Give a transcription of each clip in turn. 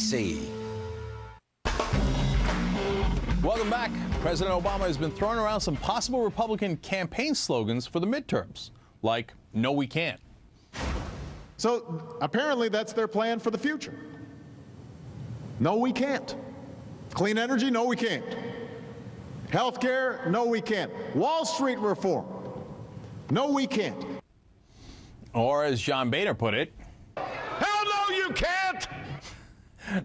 MSNBC. Welcome back. President Obama has been throwing around some possible Republican campaign slogans for the midterms, like, "No, we can't." So apparently that's their plan for the future. No, we can't. Clean energy? No, we can't. Health care? No, we can't. Wall Street reform? No, we can't. Or as John Boehner put it, Hell no, you can't!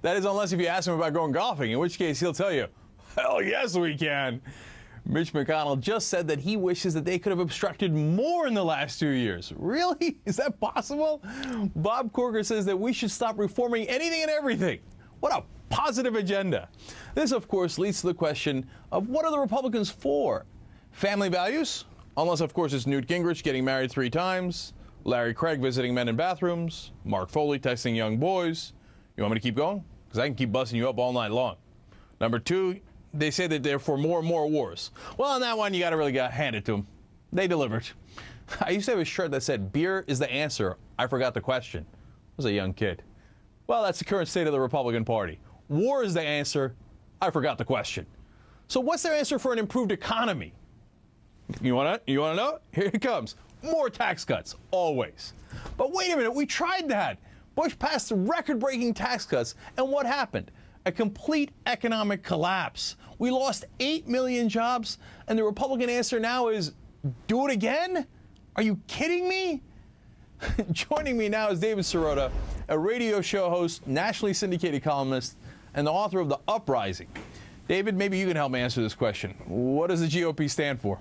that is unless if you ask him about going golfing, in which case he'll tell you, hell yes we can. Mitch McConnell just said that he wishes that they could have obstructed more in the last 2 years. Really? Is that possible? Bob Corker says that we should stop reforming anything and everything. What a positive agenda. This, of course, leads to the question of what are the Republicans for? Family values? Unless, of course, it's Newt Gingrich getting married 3 times, Larry Craig visiting men in bathrooms, Mark Foley texting young boys. You want me to keep going? Because I can keep busting you up all night long. Number 2, they say that they're for more and more wars. Well, on that one, you got to really hand it to them. They delivered. I used to have a shirt that said, "Beer is the answer. I forgot the question." I was a young kid. Well, that's the current state of the Republican Party. War is the answer. I forgot the question. So what's their answer for an improved economy? You want to know? Here it comes. More tax cuts, always. But wait a minute, we tried that. Bush passed record-breaking tax cuts, and what happened? A complete economic collapse. We lost 8 million jobs, and the Republican answer now is, do it again? Are you kidding me? Joining me now is David Sirota, a radio show host, nationally syndicated columnist, and the author of The Uprising. David, maybe you can help me answer this question. What does the GOP stand for?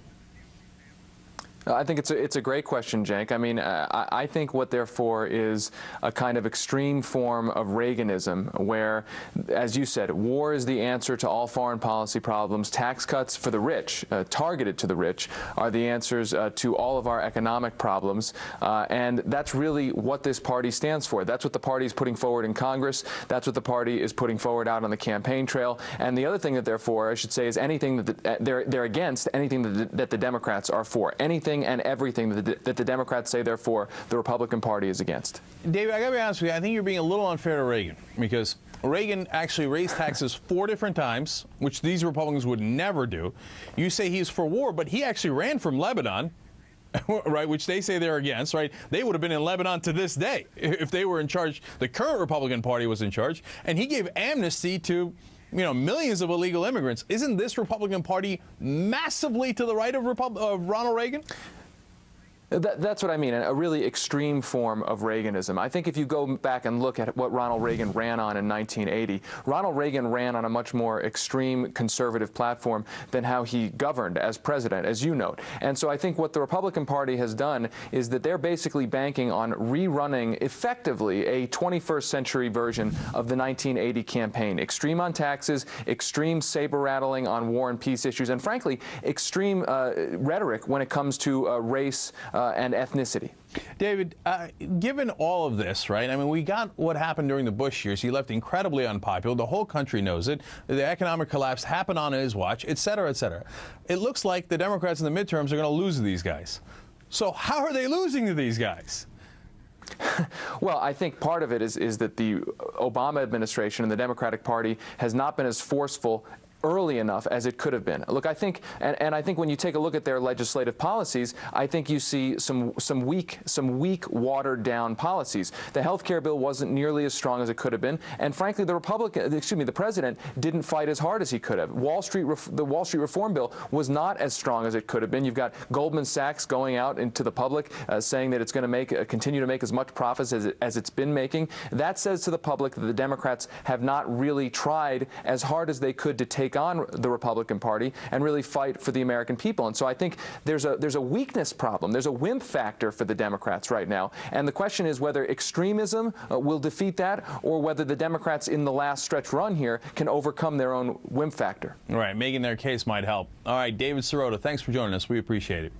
I think it's a great question, Cenk. I mean, I think what they're for is a kind of extreme form of Reaganism where, as you said, war is the answer to all foreign policy problems. Tax cuts for the rich, targeted to the rich, are the answers to all of our economic problems. And that's really what this party stands for. That's what the party is putting forward in Congress. That's what the party is putting forward out on the campaign trail. And the other thing that they're for, I should say, is anything that they're against anything that the Democrats are for. Anything and everything that the Democrats say they're for, the Republican Party is against. David, I got to be honest with you. I think you're being a little unfair to Reagan, because Reagan actually raised taxes 4 different times, which these Republicans would never do. You say he's for war, but he actually ran from Lebanon, right, which they say they're against, right? They would have been in Lebanon to this day if they were in charge. The current Republican Party was in charge, and he gave amnesty to millions of illegal immigrants. Isn't this Republican Party massively to the right of Ronald Reagan? That's what I mean, a really extreme form of Reaganism. I think if you go back and look at what Ronald Reagan ran on in 1980, Ronald Reagan ran on a much more extreme conservative platform than how he governed as president, as you note. And so I think what the Republican Party has done is that they're basically banking on rerunning effectively a 21st century version of the 1980 campaign. Extreme on taxes, extreme saber-rattling on war and peace issues, and frankly, extreme rhetoric when it comes to race and ethnicity. David, given all of this, right, I mean, we got what happened during the Bush years. He left incredibly unpopular. The whole country knows it. The economic collapse happened on his watch, et cetera, et cetera. It looks like the Democrats in the midterms are going to lose to these guys. So how are they losing to these guys? Well, I think part of it is that the Obama administration and the Democratic Party has not been as forceful early enough as it could have been. Look, I think, and I think when you take a look at their legislative policies, I think you see some weak, watered down policies. The health care bill wasn't nearly as strong as it could have been, and frankly, the president didn't fight as hard as he could have. The Wall Street reform bill was not as strong as it could have been. You've got Goldman Sachs going out into the public saying that it's going to continue to make as much profits as it's been making. That says to the public that the Democrats have not really tried as hard as they could to take on the Republican Party and really fight for the American people. And so I think there's a weakness problem. There's a wimp factor for the Democrats right now. And the question is whether extremism will defeat that, or whether the Democrats in the last stretch run here can overcome their own wimp factor. Right, making their case might help. All right, David Sirota, thanks for joining us. We appreciate it.